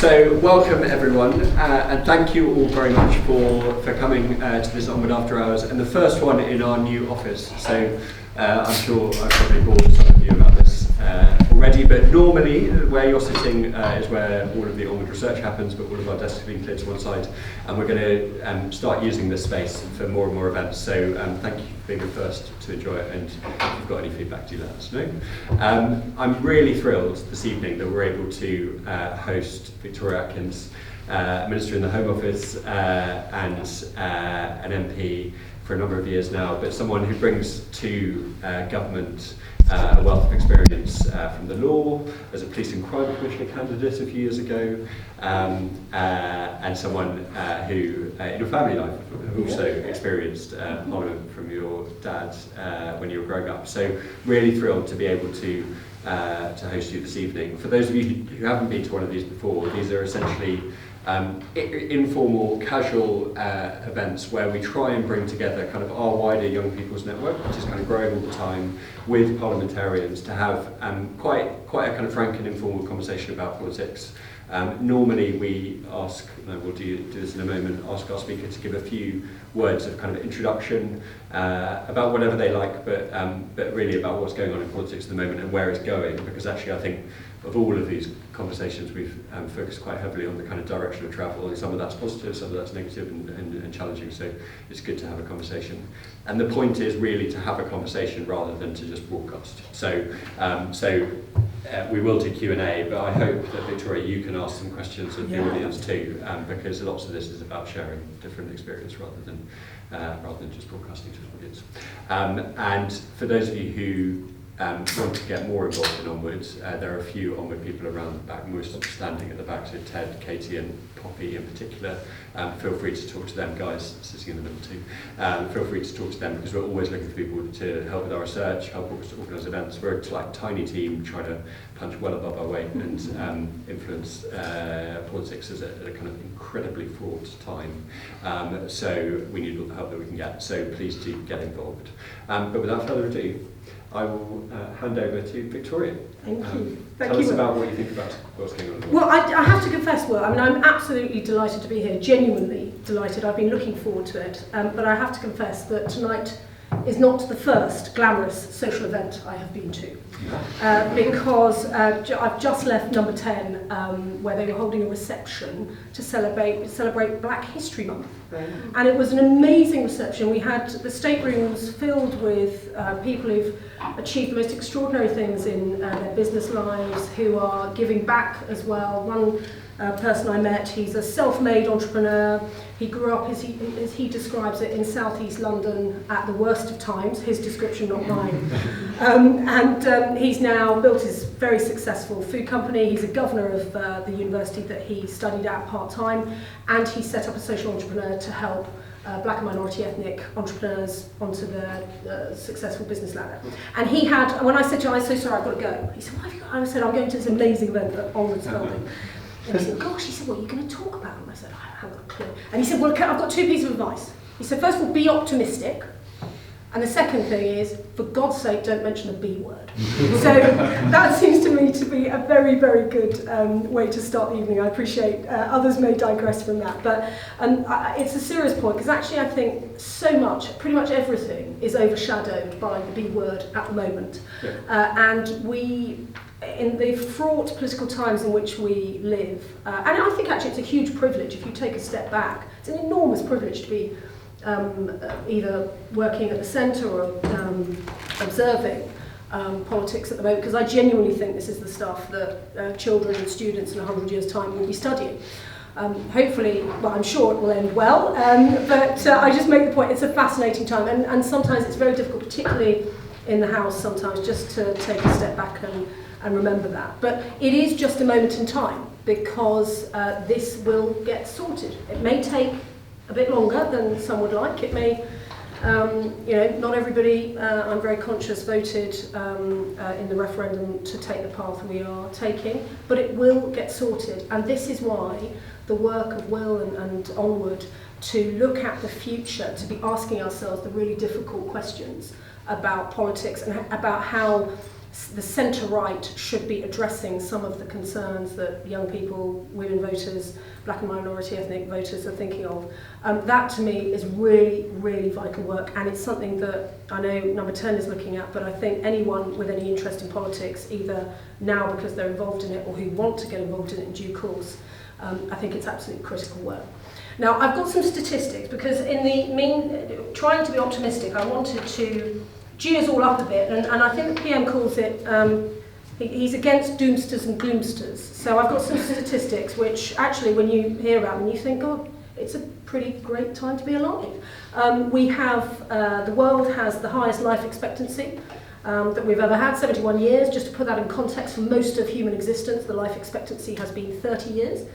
So welcome everyone, and thank you all very much for coming to this Onward After Hours, and the first one in our new office. So I'm sure I've probably bored some of you about this already, but normally where you're sitting is where all of the Onward research happens, but all of our desks have been cleared to one side, and we're going to start using this space for more and more events. So thank you for being the first to enjoy it, and if you've got any feedback, do let us know. I'm really thrilled this evening that we're able to host Victoria Atkins, Minister in the Home Office and an MP for a number of years now, but someone who brings to government a wealth of experience from the law, as a police and crime commissioner candidate a few years ago, and someone who, in your family life, have also experienced Parliament from your dad when you were growing up. So really thrilled to be able to host you this evening. For those of you who haven't been to one of these before, these are essentially informal, casual events where we try and bring together kind of our wider young people's network, which is kind of growing all the time, with parliamentarians to have quite a kind of frank and informal conversation about politics. Normally we ask, and we'll do this in a moment, ask our speaker to give a few words of kind of introduction about whatever they like, but really about what's going on in politics at the moment and where it's going, because actually I think of all of these conversations we've focused quite heavily on the kind of direction of travel, and some of that's positive, some of that's negative and challenging, so it's good to have a conversation. And the point is really to have a conversation rather than to just broadcast. So we will do Q&A, but I hope that Victoria, you can ask some questions of the audience too, because lots of this is about sharing different experience rather than just broadcasting to the audience. And for those of you who want to get more involved in Onward, there are a few Onward people around the back, most standing at the back, so Ted, Katie and Poppy in particular. Feel free to talk to them, guys sitting in the middle too. Feel free to talk to them, because we're always looking for people to help with our research, help us to organise events. We're a tiny team trying to punch well above our weight and influence politics at a kind of incredibly fraught time. So we need all the help that we can get, so please do get involved. But without further ado, I will hand over to Victoria. Thank you. Tell us about what you think about what's going on. Well, I have to confess, Will, I mean, I'm absolutely delighted to be here, genuinely delighted. I've been looking forward to it, but I have to confess that tonight is not the first glamorous social event I have been to, because I've just left number 10, where they were holding a reception to celebrate Black History Month. And it was an amazing reception. We had the staterooms filled with people who've achieved the most extraordinary things in their business lives, who are giving back as well. One person I met, he's a self-made entrepreneur. He grew up, as he describes it, in southeast London at the worst of times, his description, not mine. And he's now built his very successful food company. He's a governor of the university that he studied at part-time, and he set up a social entrepreneur to help black and minority ethnic entrepreneurs onto the successful business ladder. And he had, when I said to him, I'm so sorry, I've got to go. He said, why have you got? I said, I'm going to this amazing event at Onward's building. And he said, gosh, he said, what are you going to talk about? And I said, I haven't got a clue. And he said, well, I've got two pieces of advice. He said, first of all, be optimistic. And the second thing is, for God's sake, don't mention the B word. So that seems to me to be a very, very good way to start the evening. I appreciate others may digress from that. But it's a serious point, because actually I think so much, pretty much everything, is overshadowed by the B word at the moment. Yeah. And we, in the fraught political times in which we live, and I think actually it's a huge privilege if you take a step back. It's an enormous privilege to be either working at the centre or observing politics at the moment, because I genuinely think this is the stuff that children and students in 100 years' time will be studying. Hopefully, well, I'm sure it will end well, but I just make the point, it's a fascinating time, and sometimes it's very difficult, particularly in the House sometimes, just to take a step back and remember that. But it is just a moment in time, because this will get sorted. It may take a bit longer than some would like. It may, not everybody, I'm very conscious, voted in the referendum to take the path we are taking, but it will get sorted. And this is why the work of Will and Onward, to look at the future, to be asking ourselves the really difficult questions about politics and about how the centre-right should be addressing some of the concerns that young people, women voters, black and minority ethnic voters are thinking of. That to me is really, really vital work, and it's something that I know Number 10 is looking at, but I think anyone with any interest in politics, either now because they're involved in it or who want to get involved in it in due course, I think it's absolutely critical work. Now, I've got some statistics because in the trying to be optimistic, I wanted to G us all up a bit, and I think the PM calls it, he's against doomsters and gloomsters. So I've got some statistics which actually when you hear about them you think, oh, it's a pretty great time to be alive. We have, the world has the highest life expectancy that we've ever had, 71 years. Just to put that in context, for most of human existence the life expectancy has been 30 years.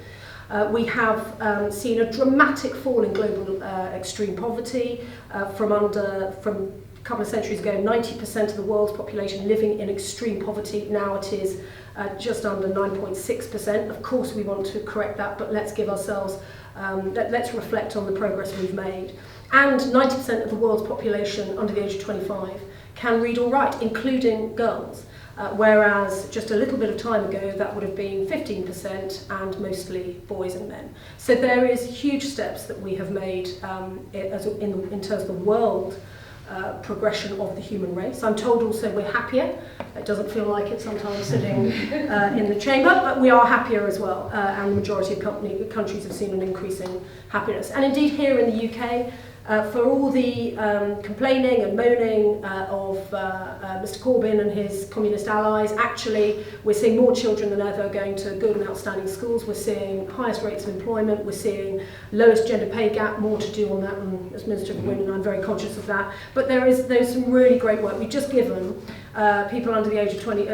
We have seen a dramatic fall in global extreme poverty from a couple of centuries ago, 90% of the world's population living in extreme poverty. Now it is just under 9.6%. Of course we want to correct that, but let's give ourselves, let's reflect on the progress we've made. And 90% of the world's population under the age of 25 can read or write, including girls. Whereas just a little bit of time ago that would have been 15% and mostly boys and men. So there is huge steps that we have made in terms of the world progression of the human race. I'm told also we're happier. It doesn't feel like it sometimes sitting in the chamber, but we are happier as well, and the majority of countries have seen an increase in happiness. And indeed here in the UK, for all the complaining and moaning of Mr Corbyn and his communist allies, actually we're seeing more children than ever going to good and outstanding schools. We're seeing highest rates of employment. We're seeing lowest gender pay gap. More to do on that, and as Minister for Women, I'm very conscious of that. But there's some really great work. We've just given people under the age of 20,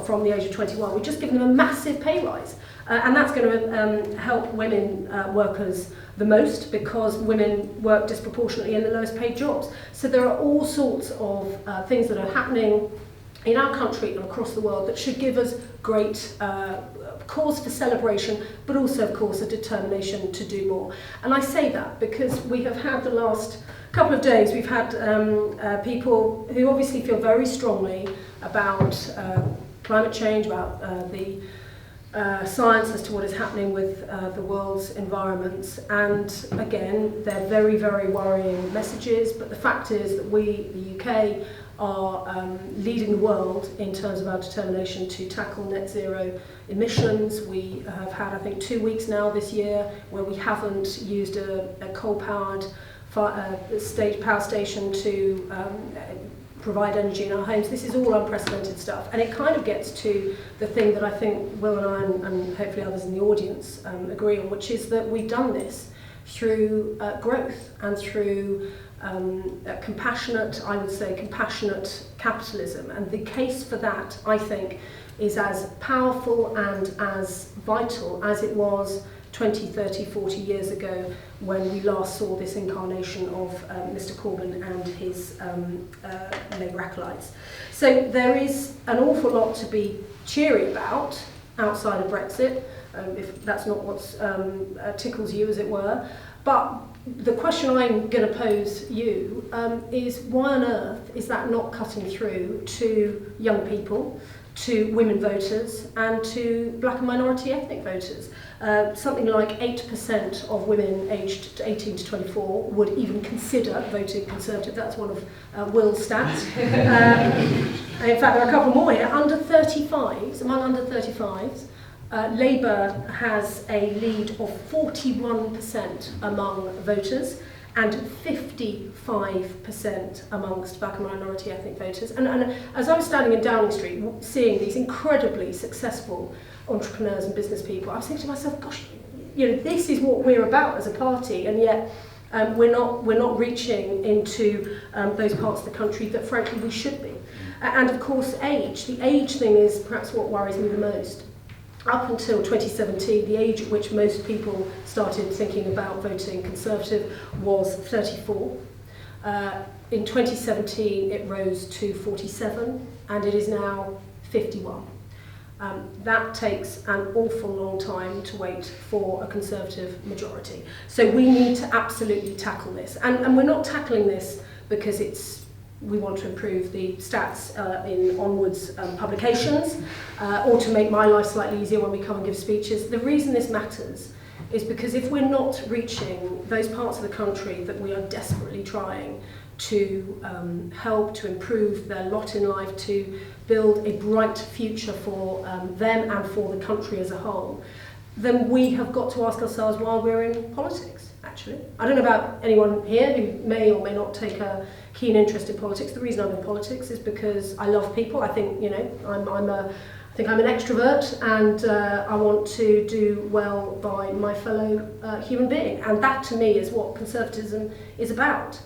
from the age of 21, we've just given them a massive pay rise. And that's going to help women workers the most, because women work disproportionately in the lowest paid jobs. So there are all sorts of things that are happening in our country and across the world that should give us great cause for celebration, but also of course a determination to do more. And I say that because we have had the last couple of days, we've had people who obviously feel very strongly about climate change, about the science as to what is happening with the world's environments, and again they're very, very worrying messages, but the fact is that we, the UK, are leading the world in terms of our determination to tackle net zero emissions. We have had, I think, 2 weeks now this year where we haven't used a coal-powered power station to provide energy in our homes. This is all unprecedented stuff, and it kind of gets to the thing that I think Will and I and hopefully others in the audience agree on, which is that we've done this through growth and through compassionate, I would say, compassionate capitalism. And the case for that, I think, is as powerful and as vital as it was 20, 30, 40 years ago when we last saw this incarnation of Mr Corbyn and his Labour acolytes. So there is an awful lot to be cheery about outside of Brexit, if that's not what tickles you, as it were. But the question I'm going to pose you is, why on earth is that not cutting through to young people, to women voters, and to black and minority ethnic voters? Something like 8% of women aged 18 to 24 would even consider voting Conservative. That's one of Will's stats. In fact, there are a couple more here. Under 35s, among under 35s, Labour has a lead of 41% among voters and 55% amongst black and minority ethnic voters. And as I was standing in Downing Street seeing these incredibly successful entrepreneurs and business people, I was thinking to myself, gosh, you know, this is what we're about as a party, and yet we're not reaching into those parts of the country that frankly we should be. And of course age. The age thing is perhaps what worries me the most. Up until 2017, the age at which most people started thinking about voting Conservative was 34. In 2017, it rose to 47, and it is now 51. That takes an awful long time to wait for a Conservative majority. So we need to absolutely tackle this. And we're not tackling this because it's we want to improve the stats in Onward's publications, or to make my life slightly easier when we come and give speeches. The reason this matters is because if we're not reaching those parts of the country that we are desperately trying to help to improve their lot in life, to build a bright future for them and for the country as a whole, then we have got to ask ourselves why we're in politics, actually. I don't know about anyone here who may or may not take a keen interest in politics. The reason I'm in politics is because I love people. I think, you know, I think I'm an extrovert, and I want to do well by my fellow human being. And that, to me, is what conservatism is about.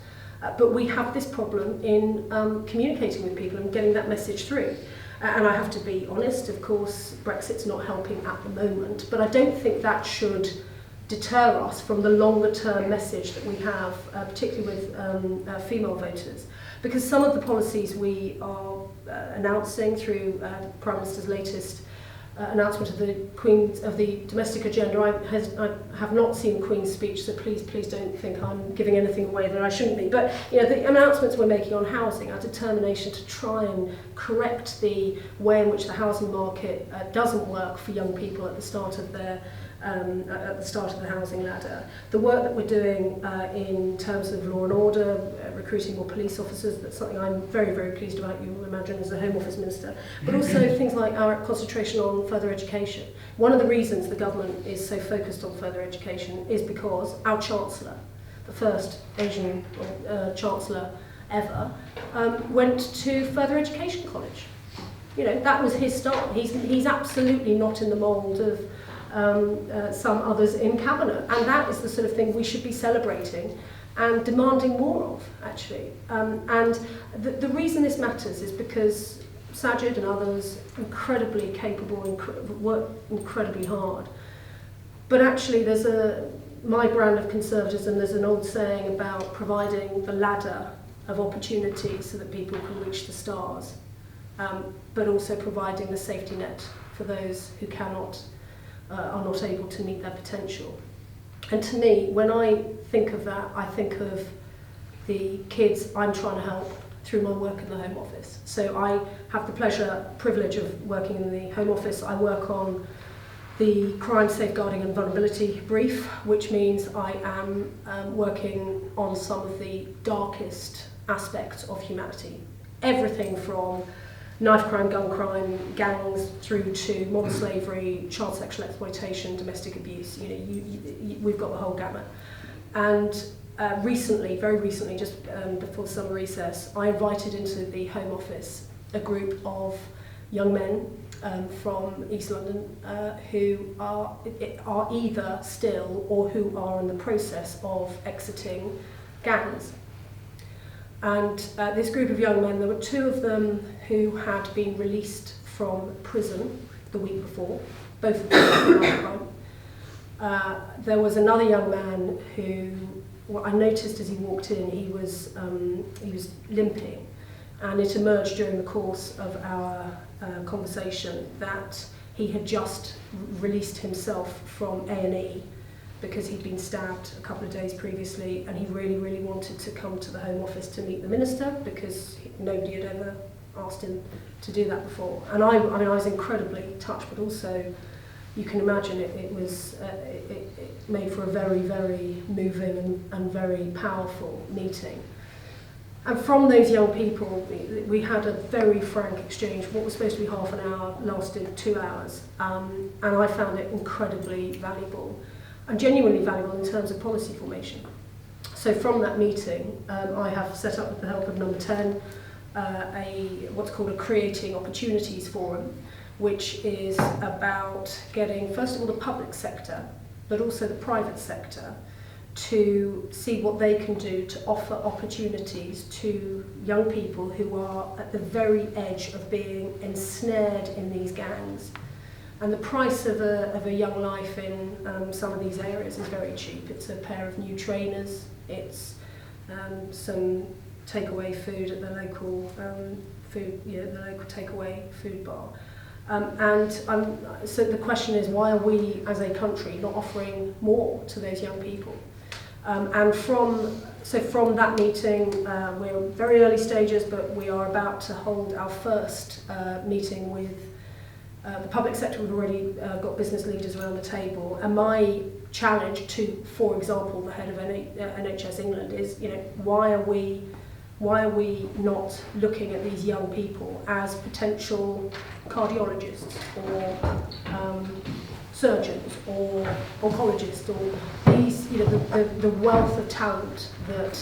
But we have this problem in communicating with people and getting that message through. And I have to be honest, of course, Brexit's not helping at the moment, but I don't think that should deter us from the longer term message that we have, particularly with female voters. Because some of the policies we are announcing through the Prime Minister's latest announcement of the domestic agenda. I have not seen the Queen's speech, so please don't think I'm giving anything away that I shouldn't be. But you know, the announcements we're making on housing, our determination to try and correct the way in which the housing market doesn't work for young people at the start of their the housing ladder. The work that we're doing in terms of law and order, recruiting more police officers, that's something I'm very, very pleased about, you will imagine, as a Home Office Minister. But also things like our concentration on further education. One of the reasons the government is so focused on further education is because our Chancellor, the first Asian Chancellor ever, went to further education college. You know, that was his start. He's absolutely not in the mould of some others in Cabinet, and that is the sort of thing we should be celebrating and demanding more of, actually. And the reason this matters is because Sajid and others, incredibly capable, work incredibly hard. But actually there's my brand of conservatism, there's an old saying about providing the ladder of opportunity so that people can reach the stars, but also providing the safety net for those who are not able to meet their potential. And to me, when I think of that, I think of the kids I'm trying to help through my work in the Home Office. So I have the privilege of working in the Home Office. I work on the Crime, Safeguarding and Vulnerability Brief, which means I am working on some of the darkest aspects of humanity. Everything from knife crime, gun crime, gangs, through to modern slavery, child sexual exploitation, domestic abuse. You know, we've got the whole gamut. And very recently, just before summer recess, I invited into the Home Office a group of young men from East London who are either still or who are in the process of exiting gangs. And this group of young men, there were two of them who had been released from prison the week before, both of them for knife crime. There was another young man who, I noticed as he walked in, he was limping, and it emerged during the course of our conversation that he had just released himself from A&E because he'd been stabbed a couple of days previously, and he really, really wanted to come to the Home Office to meet the Minister because nobody had ever asked him to do that before. And I was incredibly touched, but also you can imagine it made for a very, very moving and very powerful meeting. And from those young people, we had a very frank exchange. What was supposed to be half an hour lasted 2 hours, and I found it incredibly valuable. And genuinely valuable in terms of policy formation. So from that meeting, I have set up with the help of Number 10 what's called a Creating Opportunities Forum, which is about getting, first of all, the public sector, but also the private sector, to see what they can do to offer opportunities to young people who are at the very edge of being ensnared in these gangs. And the price of a young life in some of these areas is very cheap. It's a pair of new trainers, it's some takeaway food at the local the local takeaway food bar. So the question is, why are we as a country not offering more to those young people? And from that meeting, we're very early stages, but we are about to hold our first meeting with the public sector. We've already got business leaders around the table, and my challenge to, for example, the head of NHS England is, why are we not looking at these young people as potential cardiologists or surgeons or oncologists, or these, the wealth of talent that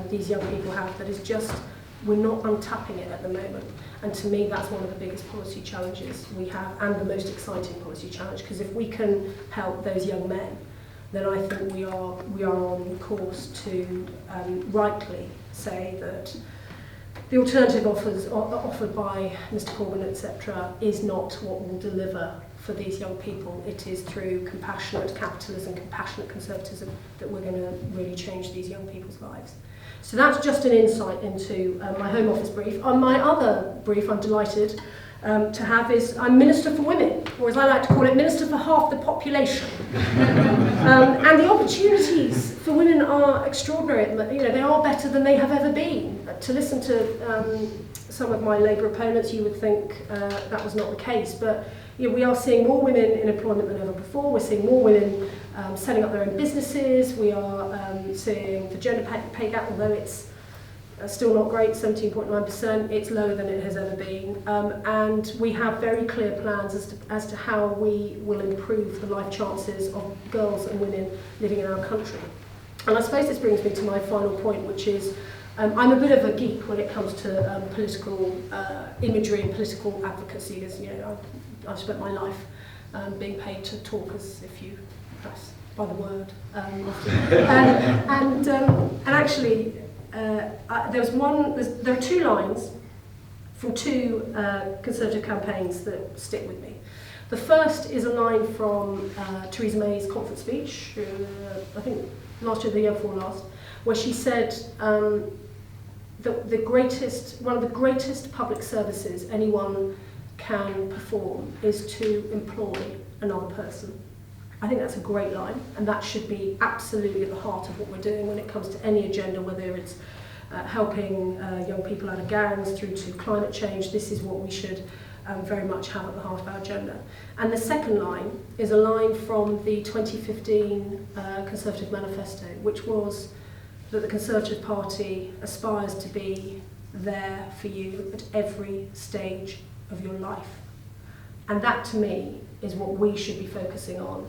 these young people have that is just, we're not untapping it at the moment. And to me, that's one of the biggest policy challenges we have, and the most exciting policy challenge, because if we can help those young men, then I think we are on course to rightly say that the alternative offered by Mr Corbyn, etc., is not what will deliver for these young people. It is through compassionate capitalism, compassionate conservatism, that we're going to really change these young people's lives. So that's just an insight into my Home Office brief. On my other brief, I'm delighted to have is I'm Minister for Women, or as I like to call it, Minister for half the population. And the opportunities for women are extraordinary. They are better than they have ever been. To listen to some of my Labour opponents, you would think that was not the case, but we are seeing more women in employment than ever before. We're seeing more women setting up their own businesses. We are seeing the gender pay gap, although it's still not great, 17.9%, it's lower than it has ever been. And we have very clear plans as to how we will improve the life chances of girls and women living in our country. And I suppose this brings me to my final point, which is I'm a bit of a geek when it comes to political imagery and political advocacy, as I've spent my life being paid to talk as if you press by the word. And actually, there are two lines from two Conservative campaigns that stick with me. The first is a line from Theresa May's conference speech, I think last year, the year before last, where she said one of the greatest public services anyone can perform is to employ another person. I think that's a great line, and that should be absolutely at the heart of what we're doing when it comes to any agenda, whether it's helping young people out of gangs through to climate change. This is what we should very much have at the heart of our agenda. And the second line is a line from the 2015 Conservative Manifesto, which was that the Conservative Party aspires to be there for you at every stage of your life. And that, to me, is what we should be focusing on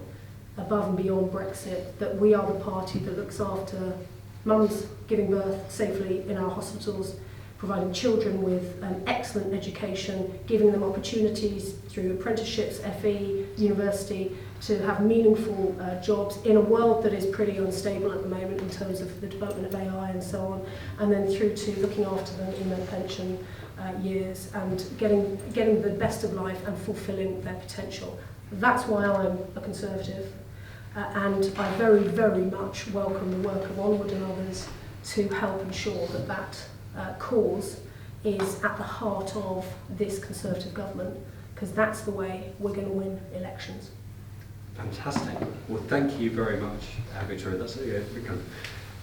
above and beyond Brexit, that we are the party that looks after mums giving birth safely in our hospitals, providing children with excellent education, giving them opportunities through apprenticeships, FE, university, to have meaningful jobs in a world that is pretty unstable at the moment in terms of the development of AI and so on, and then through to looking after them in their pension years and getting the best of life and fulfilling their potential. That's why I'm a Conservative, and I very, very much welcome the work of Onward and others to help ensure that that cause is at the heart of this Conservative government, because that's the way we're going to win elections. Fantastic. Well, thank you very much, Victoria. That's kind of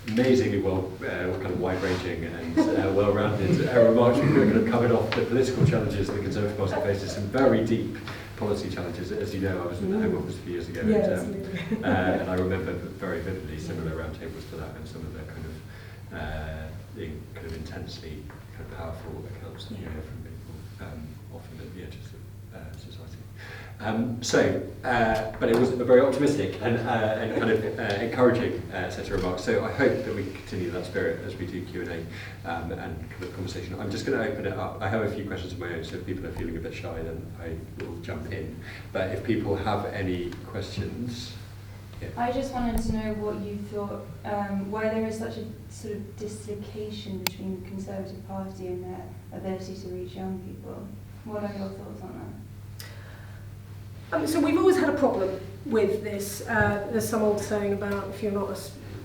amazingly wide-ranging and well-rounded remarks. We've kind of covered off the political challenges the Conservative Party faces, some very deep policy challenges. As you know, I was in the Home Office a few years ago, and I remember very vividly similar roundtables to that, and some of the kind of intensely kind of powerful accounts that you hear from people, often at the edges of society. But it was a very optimistic and kind of encouraging set of remarks. So I hope that we can continue that spirit as we do Q&A and kind of conversation. I'm just going to open it up. I have a few questions of my own, so if people are feeling a bit shy, then I will jump in. But if people have any questions... Yeah. I just wanted to know what you thought, why there is such a sort of dislocation between the Conservative Party and their ability to reach young people. What are your thoughts on that? So we've always had a problem with this. There's some old saying about if you're not a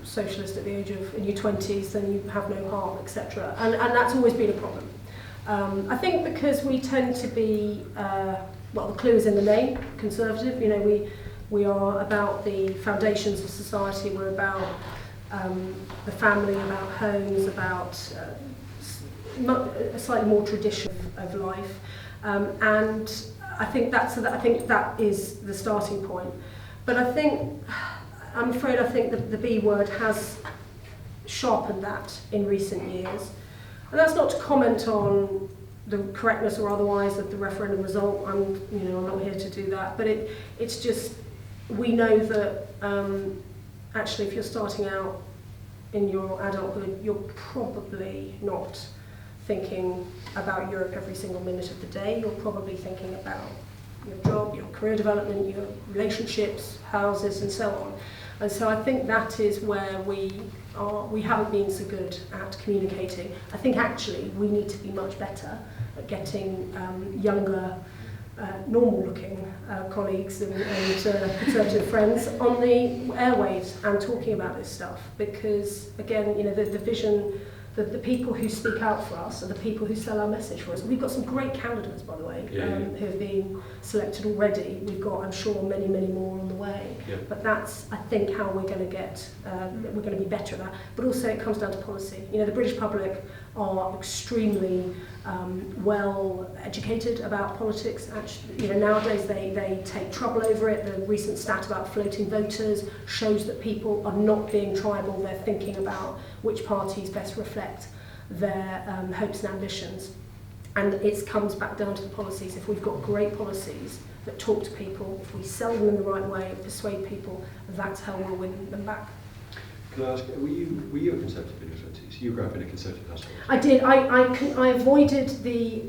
socialist at the age of in your 20s, then you have no heart, etc. And that's always been a problem. I think because we tend to be, well, the clue is in the name, Conservative. We are about the foundations of society. We're about the family, about homes, about a slightly more tradition of life, and I think that is the starting point. But I'm afraid the B word has sharpened that in recent years, and that's not to comment on the correctness or otherwise of the referendum result. I'm not here to do that, but it's just, we know that actually if you're starting out in your adulthood, you're probably not thinking about Europe every single minute of the day. You're probably thinking about your job, your career development, your relationships, houses, and so on. And so I think that is where we haven't been so good at communicating. I think actually we need to be much better at getting younger, normal-looking colleagues and Conservative friends on the airwaves and talking about this stuff. Because again, the vision, the people who speak out for us are the people who sell our message for us. We've got some great candidates, by the way, who have been selected already. We've got, I'm sure, many, many more on the way. Yeah. But that's, I think, how we're going to get, we're going to be better at that. But also it comes down to policy. The British public are extremely well educated about politics. Actually, nowadays they take trouble over it. The recent stat about floating voters shows that people are not being tribal. They're thinking about which parties best reflect their hopes and ambitions. And it comes back down to the policies. If we've got great policies that talk to people, if we sell them in the right way, persuade people, that's how we'll win them back. Can I ask, were you a Conservative in your 20s? You grew up in a Conservative household? I did. I avoided the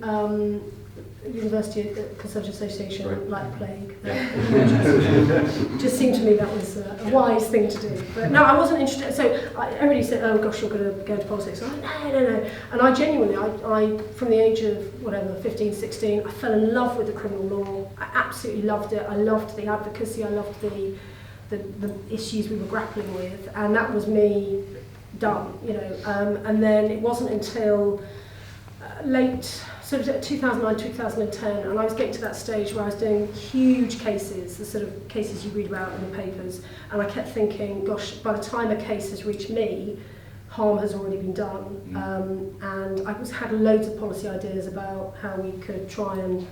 University Conservative Association like the plague. Yeah. Just seemed to me that was a wise thing to do. But no, I wasn't interested. So everybody said, "Oh gosh, you're going to go into politics." I'm like, no. And I genuinely, I from the age of 15, 16, I fell in love with the criminal law. I absolutely loved it. I loved the advocacy. I loved the issues we were grappling with, and that was me done. And then it wasn't until late sort of 2009, 2010, and I was getting to that stage where I was doing huge cases, the sort of cases you read about in the papers, and I kept thinking, gosh, by the time a case has reached me, harm has already been done. And I had loads of policy ideas about how we could try and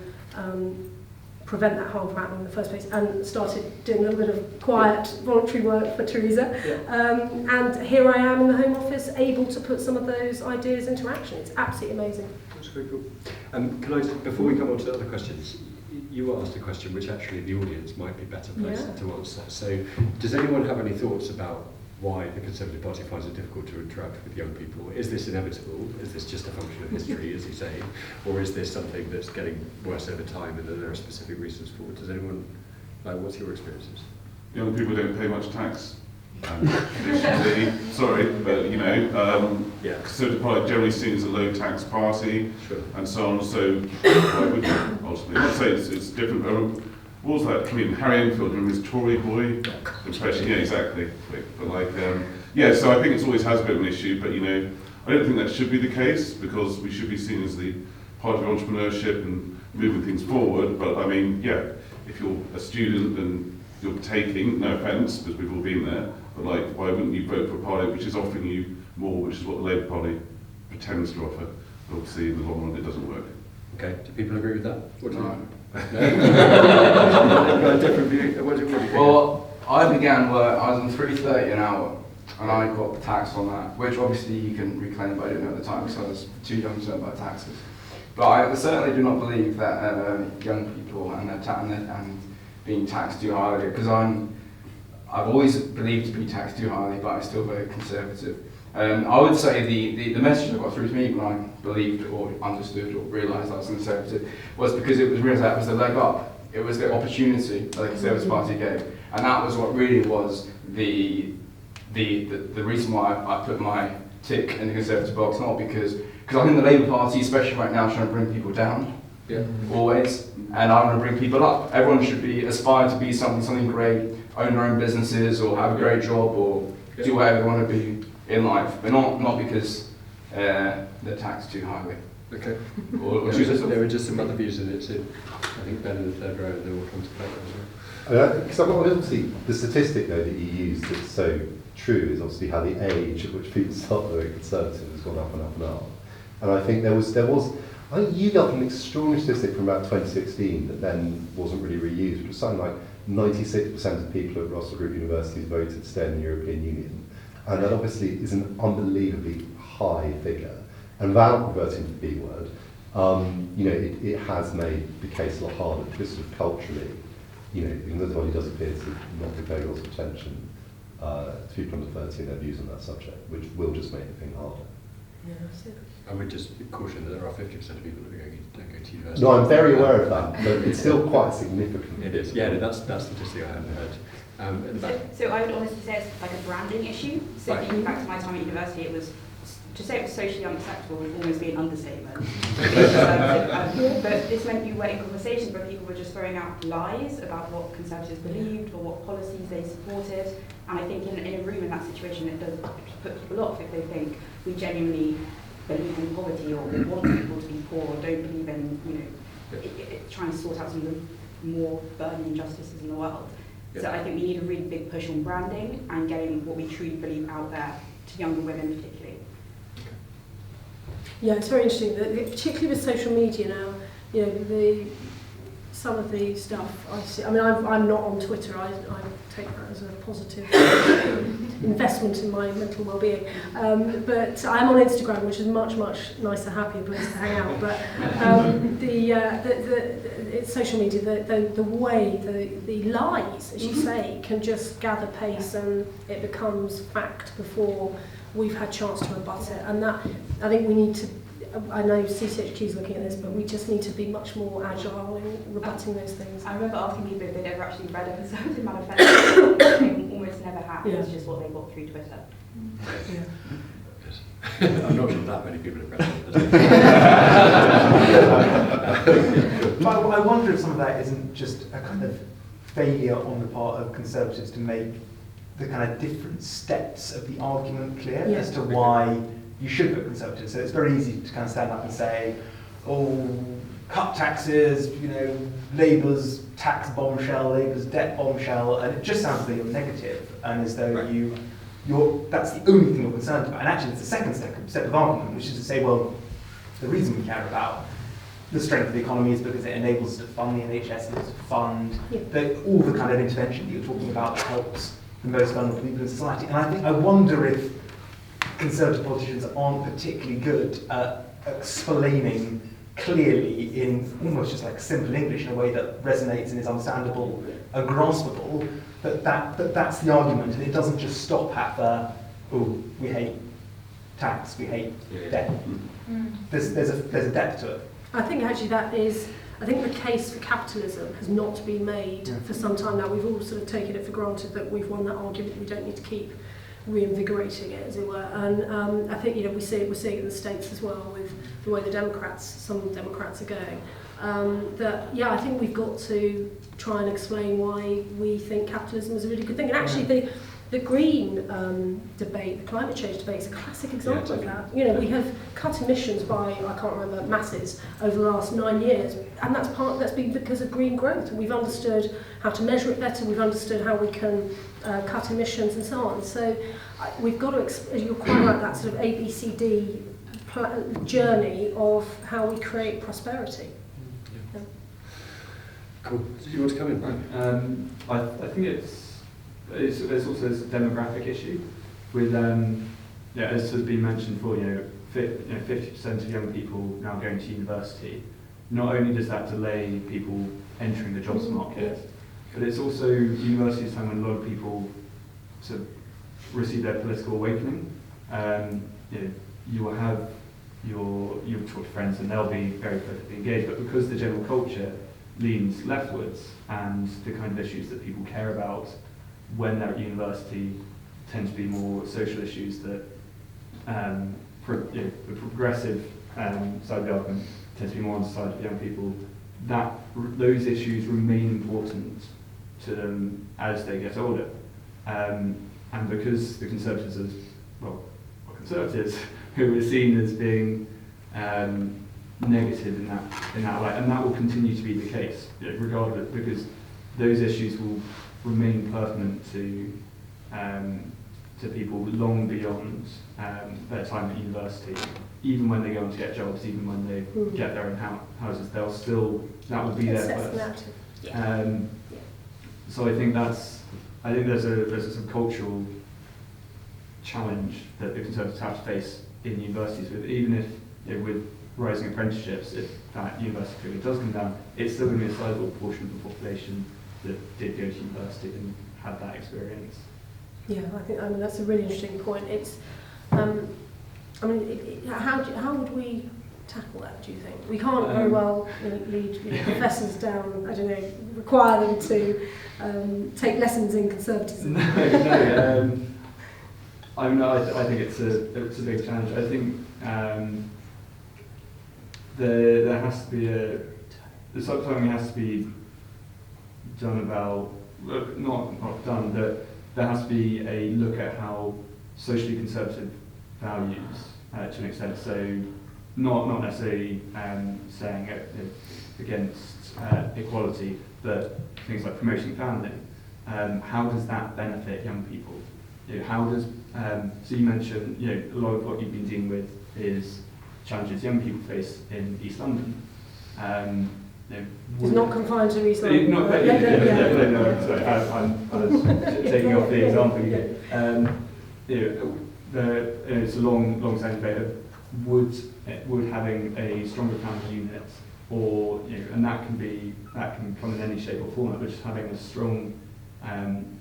prevent that harm from happening in the first place, and started doing a little bit of quiet voluntary work for Theresa. And here I am in the Home Office, able to put some of those ideas into action. It's absolutely amazing. That's very cool. Can I, before we come on to the other questions, you were asked a question which actually the audience might be better placed to answer. So does anyone have any thoughts about why the Conservative Party finds it difficult to interact with young people? Is this inevitable? Is this just a function of history, as you say? Or is this something that's getting worse over time and that there are specific reasons for it? Does anyone, what's your experiences? Young people don't pay much tax. Sorry, but Conservative Party generally seen as a low tax party, and so on. So why would you ultimately? I'd say it's different. What was that comedian Harry Enfield? Remember his Tory boy impression? Yeah, exactly. But so I think it always has a bit of an issue. But I don't think that should be the case, because we should be seen as the party of entrepreneurship and moving things forward. But I mean, if you're a student and you're taking, no offence, because we've all been there, but why wouldn't you vote for a party which is offering you more, which is what the Labour Party pretends to offer? But obviously, in the long run, it doesn't work. Okay, do people agree with that? What do no. Got a different view? What do you think? Well, I began work, I was on $3.30 an hour, and I got taxed on that, which obviously you can reclaim, but I didn't know at the time, because I was too young to know about taxes. But I certainly do not believe that young people and being taxed too highly, because I've always believed to be taxed too highly, but I'm still very conservative. I would say the message that got through to me when I believed or understood or realised I was conservative was because it was realised that was the leg up. It was the opportunity that the Conservative Party gave, and that was what really was the reason why I put my tick in the Conservative box. Not because I think the Labour Party, especially right now, is trying to bring people down. Always, and I want to bring people up. Everyone should aspire to be something great, own their own businesses, or have a great job, or do whatever they want to be in life, but not because they're taxed too highly. Okay. Or there were just some other views in it too. I think Ben in the third row, and then we'll come to that as well. Because obviously the statistic though that you used that's so true is obviously how the age at which people start voting Conservative has gone up and up and up. And I think there was I think you got an extraordinary statistic from about 2016 that then wasn't really reused, which was something like 96% of people at Russell Group universities voted to stay in the European Union. And that obviously is an unbelievably high figure. And without reverting to the B word, it has made the case a lot harder because sort of culturally, everybody does appear to not be paying lots of attention to people under 30 and their views on that subject, which will just make the thing harder. Yeah, that's it. I would just caution that there are 50% of people who don't go to university. No, I'm very aware of that, but it's still quite significant. It is, yeah, that's the statistic I hadn't heard. In the back. So I would honestly say it's like a branding issue. So Right. thinking back to my time at university, it was, to say it was socially unacceptable would almost be an understatement. But this meant you were in conversations where people were just throwing out lies about what Conservatives believed or what policies they supported. And I think in a room in that situation, it does put people off if they think we genuinely believe in poverty or we want people to be poor or don't believe in, trying to sort out some of the more burning injustices in the world. Yeah. So I think we need a really big push on branding and getting what we truly believe out there to younger women particularly. Yeah, it's very interesting, particularly with social media now, some of the stuff I see, I'm not on Twitter, I take that as a positive investment in my mental well-being, but I'm on Instagram, which is much nicer, happier place to hang out, but it's social media, the way, the lies, as you say, can just gather pace and it becomes fact before we've had a chance to rebut it, and that, I think we need to, I know CCHQ is looking at this, but we just need to be much more agile in rebutting those things. I remember asking people if they'd ever actually read a Conservative manifesto. They almost never have. Yeah. It's just what they got through Twitter. Yeah. I'm not sure that many people have read it. But I wonder if some of that isn't just a kind of failure on the part of Conservatives to make the kind of different steps of the argument clear as to why you should vote Conservative. So it's very easy to kind of stand up and say, cut taxes, Labour's tax bombshell, Labour's debt bombshell, and it just sounds like you're negative, and as though that's the only thing you're concerned about. And actually, it's the second step of argument, which is to say, well, the reason we care about the strength of the economy is because it enables us to fund the NHS, it enables us to fund all the kind of intervention that you're talking about that helps the most vulnerable people in society. And I wonder if Conservative politicians aren't particularly good at explaining clearly in almost just like simple English in a way that resonates and is understandable and graspable, that's the argument, and it doesn't just stop at the, we hate tax, we hate debt. There's a depth to it. I think actually the case for capitalism has not been made for some time now. We've all sort of taken it for granted that we've won that argument. We don't need to keep reinvigorating it, as it were. And I think we're seeing it in the States as well with the way some Democrats are going. I think we've got to try and explain why we think capitalism is a really good thing. And actually, the green debate, the climate change debate, is a classic example of that. We have cut emissions by, I can't remember, masses over the last 9 years, and that's been because of green growth. And we've understood how to measure it better. We've understood how we can cut emissions and so on. So we've got to, you're quite right, that sort of ABCD journey of how we create prosperity. Yeah. Cool. Do you want to come in, Brian? I think there's also this demographic issue with, as has been mentioned before, 50% of young people now going to university. Not only does that delay people entering the jobs market, but it's also university is a time when a lot of people sort of receive their political awakening. You will have you'll talk to friends and they'll be very politically engaged, but because the general culture leans leftwards and the kind of issues that people care about when they're at university tend to be more social issues that the progressive side of the argument tends to be more on the side of young people, that those issues remain important to them as they get older. And because the Conservatives are Conservatives who are seen as being negative in that light, and that will continue to be the case, regardless, because those issues will remain pertinent to people long beyond their time at university. Even when they go on to get jobs, even when they get their own houses, that will be there first. So I think there's a sort of cultural challenge that the Conservatives have to face in universities, with even if with rising apprenticeships, if that university period does come down, it's still going to be a sizable portion of the population that did go to university and had that experience. Yeah, I mean that's a really interesting point. It's, how would we tackle that? Do you think we can't very well lead professors down? I don't know, require them to take lessons in conservatism. I think it's a big challenge. I think there has to be something has to be done about not done, but there has to be a look at how socially conservative values, to an extent, so not necessarily saying against equality, but things like promoting family. How does that benefit young people? How does so you mentioned a lot of what you've been dealing with is challenges young people face in East London. It's not confined to East London. No, sorry, I was taking off the example. It's a long-standing debate of would having a stronger family unit, or and that can come in any shape or form, but just having a strong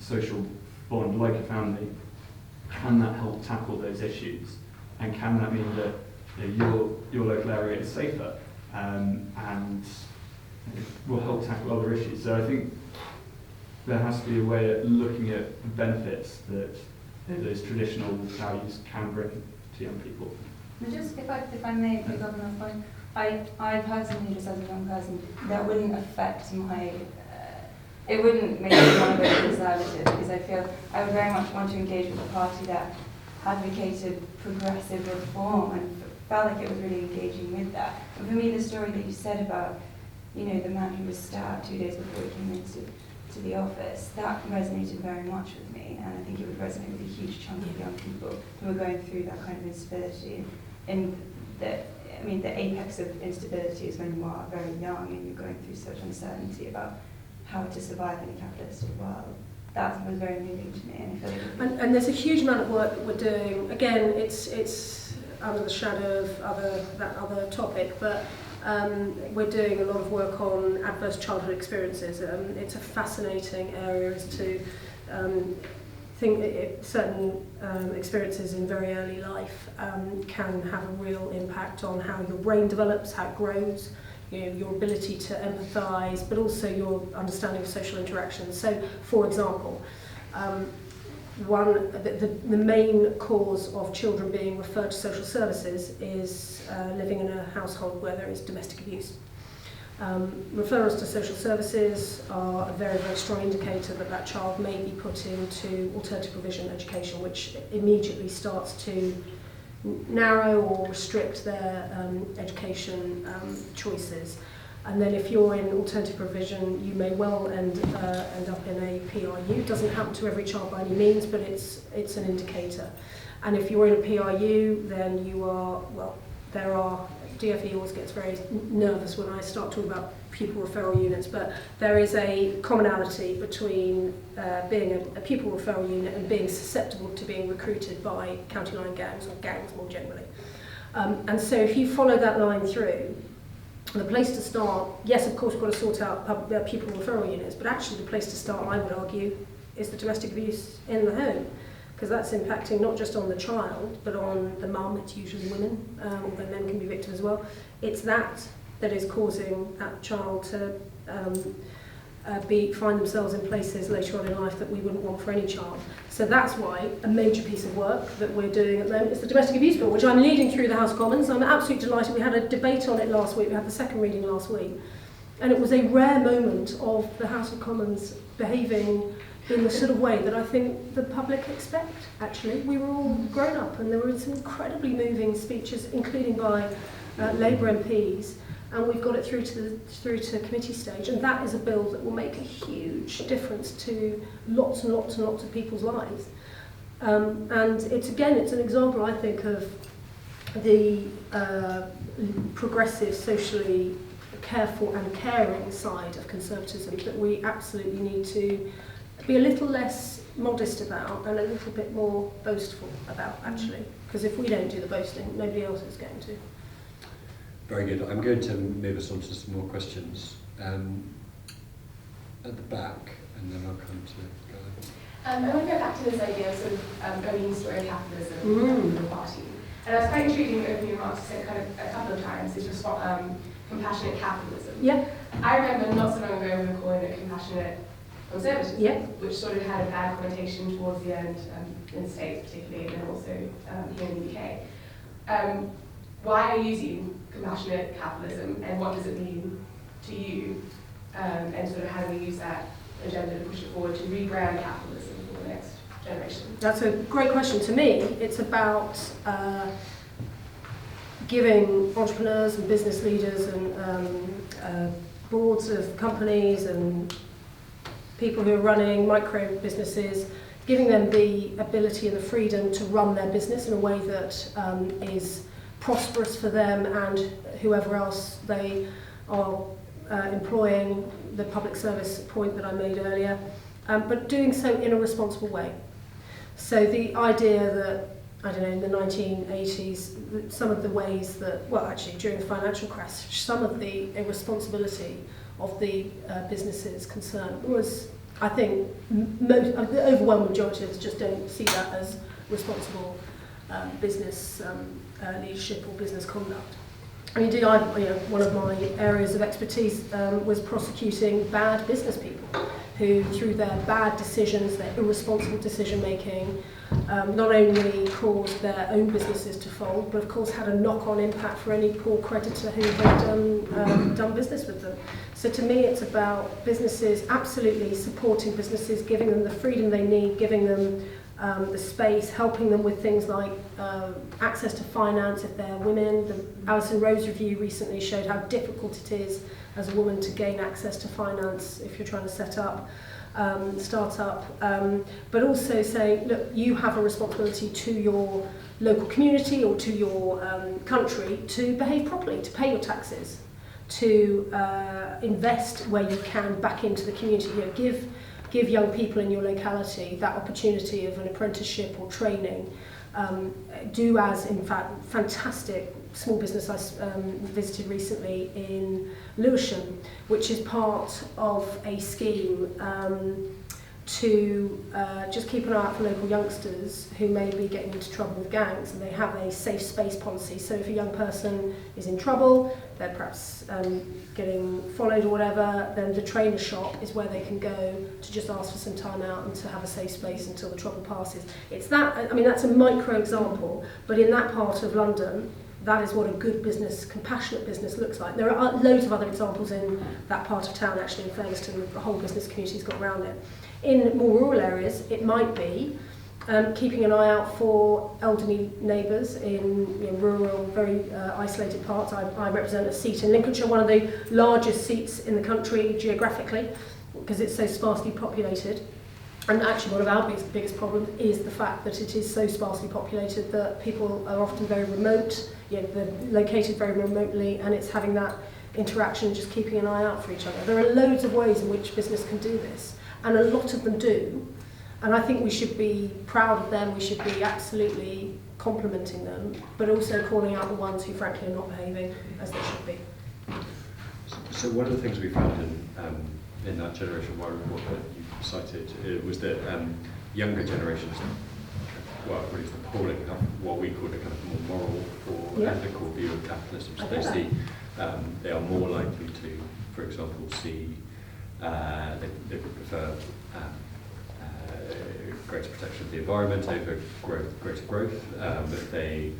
social bond like a family, can that help tackle those issues, and can that mean that your local area is safer and will help tackle other issues? So I think there has to be a way of looking at the benefits that those traditional values can bring to young people. Just if I may pick up on that point, I personally, just as a young person, that wouldn't affect my. It wouldn't make me want to vote Conservative, because I feel I would very much want to engage with a party that advocated progressive reform and felt like it was really engaging with that. And for me, the story that you said about, the man who was stabbed 2 days before he came into the office, that resonated very much with me, and I think it would resonate with a huge chunk of young people who are going through that kind of instability. And the apex of instability is when you are very young and you're going through such uncertainty about how to survive in a capitalistic world. That was very moving to me, and I feel like and there's a huge amount of work that we're doing. Again, it's under the shadow of that other topic, but we're doing a lot of work on adverse childhood experiences. It's a fascinating area as to think certain experiences in very early life can have a real impact on how your brain develops, how it grows, your ability to empathise, but also your understanding of social interactions. So, for example, the main cause of children being referred to social services is living in a household where there is domestic abuse. Referrals to social services are a very, very strong indicator that that child may be put into alternative provision education, which immediately starts to narrow or restrict their education choices. And then if you're in alternative provision, you may well end up in a PRU. It doesn't happen to every child by any means, but it's an indicator. And if you're in a PRU, then you are, DFE always gets very nervous when I start talking about pupil referral units, but there is a commonality between being a pupil referral unit and being susceptible to being recruited by county line gangs, or gangs more generally. And so if you follow that line through, the place to start, yes, of course, we've got to sort out pupil referral units, but actually the place to start, I would argue, is the domestic abuse in the home, because that's impacting not just on the child, but on the mum. It's usually women, although men can be victims as well. It's that is causing that child to find themselves in places later on in life that we wouldn't want for any child. So that's why a major piece of work that we're doing at the moment is the domestic abuse bill, which I'm leading through the House of Commons. I'm absolutely delighted. We had a debate on it last week. We had the second reading last week. And it was a rare moment of the House of Commons behaving in the sort of way that I think the public expect, actually. We were all grown up, and there were some incredibly moving speeches, including by Labour MPs, and we've got it through to committee stage, and that is a bill that will make a huge difference to lots and lots and lots of people's lives. And it's an example, I think, of the progressive, socially careful and caring side of conservatism that we absolutely need to be a little less modest about and a little bit more boastful about, actually. Because if we don't do the boasting, nobody else is going to. Very good. I'm going to move us on to some more questions at the back, and then I'll come to Guy. I want to go back to this idea of sort of owning the story of capitalism in the party. And I was quite intrigued in the opening remarks, you said kind of a couple of times, is compassionate capitalism. Yeah. I remember not so long ago we were calling it compassionate conservatism, yeah. which sort of had a bad connotation towards the end in the States particularly, and then also here in the UK. Why are you using compassionate capitalism, and what does it mean to you? And sort of how do we use that agenda to push it forward to rebrand capitalism for the next generation? That's a great question. To me, it's about giving entrepreneurs and business leaders and boards of companies and people who are running micro businesses, giving them the ability and the freedom to run their business in a way that is prosperous for them and whoever else they are employing, the public service point that I made earlier, but doing so in a responsible way. So the idea that, I don't know, in the 1980s, some of the ways that, well, actually during the financial crash, some of the irresponsibility of the businesses concerned was, I think, the overwhelming majority of us just don't see that as responsible business leadership or business conduct. And indeed, one of my areas of expertise was prosecuting bad business people who, through their bad decisions, their irresponsible decision making, not only caused their own businesses to fold, but of course had a knock-on impact for any poor creditor who had done business with them. So to me, it's about businesses absolutely supporting businesses, giving them the freedom they need, giving them the space, helping them with things like access to finance if they're women. The Alison Rose review recently showed how difficult it is as a woman to gain access to finance if you're trying to set up startup, but also saying, look, you have a responsibility to your local community or to your country to behave properly, to pay your taxes, to invest where you can back into the community. You know, give young people in your locality that opportunity of an apprenticeship or training. Do as, in fact, fantastic small business I visited recently in Lewisham, which is part of a scheme to just keep an eye out for local youngsters who may be getting into trouble with gangs, and they have a safe space policy. So if a young person is in trouble, they're perhaps getting followed or whatever, then the trainer shop is where they can go to just ask for some time out and to have a safe space until the trouble passes. It's that, I mean, that's a micro example, but in that part of London, that is what a good business, compassionate business looks like. There are loads of other examples in that part of town, actually, in fairness to the whole business community's got around it. In more rural areas, it might be keeping an eye out for elderly neighbours in rural, very isolated parts. I represent a seat in Lincolnshire, one of the largest seats in the country geographically, because it's so sparsely populated. And actually one of our biggest problems is the fact that it is so sparsely populated that people are often very remote, they're located very remotely, and it's having that interaction, just keeping an eye out for each other. There are loads of ways in which business can do this, and a lot of them do. And I think we should be proud of them, we should be absolutely complimenting them, but also calling out the ones who frankly are not behaving as they should be. So one of the things we found in that Generation Y report that you cited was that younger generations, well, at least appalling, have what we call a kind of more moral or ethical view of capitalism. So they see, they are more likely to, for example, see, they would prefer greater protection of the environment over greater growth. They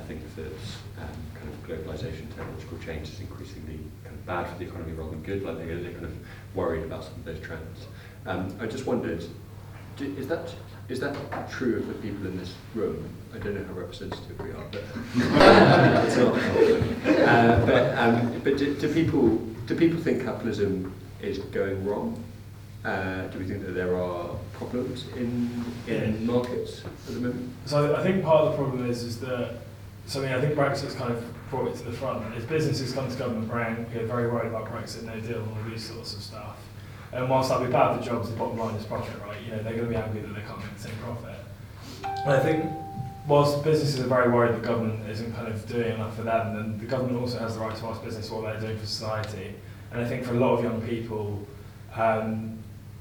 think that kind of globalization, technological change is increasingly kind of bad for the economy rather than good. Like they're kind of worried about some of those trends. I just wondered, is that Is that true of the people in this room? I don't know how representative we are, but it's not. But do people think capitalism is going wrong? Do we think that there are problems in markets at the moment? So I think part of the problem is that something I think Brexit's kind of brought it to the front. Is businesses come to government brand, get very worried about Brexit, no deal, and all these sorts of stuff. And whilst that'll be bad for jobs, the bottom line is profit, right? You know, they're going to be angry that they can't make the same profit. And I think whilst businesses are very worried the government isn't kind of doing enough for them, then the government also has the right to ask business what they're doing for society. And I think for a lot of young people,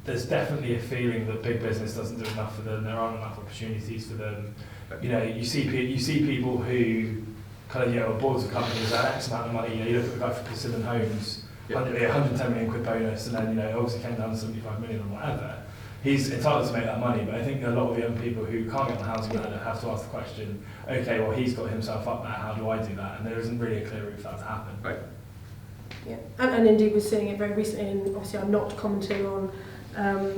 there's definitely a feeling that big business doesn't do enough for them. There aren't enough opportunities for them. You know, you see people who kind of, you know, boards of companies that X amount of money. You know, you look at the guy from Persimmon Homes, 110 million quid bonus, and then, you know, obviously came down to 75 million or whatever. He's entitled to make that money, but I think a lot of young people who can't get on the housing ladder have to ask the question, okay, well, he's got himself up there, how do I do that? And there isn't really a clear route for that to happen. Right. Yeah, and indeed we're seeing it very recently, and obviously I'm not commenting on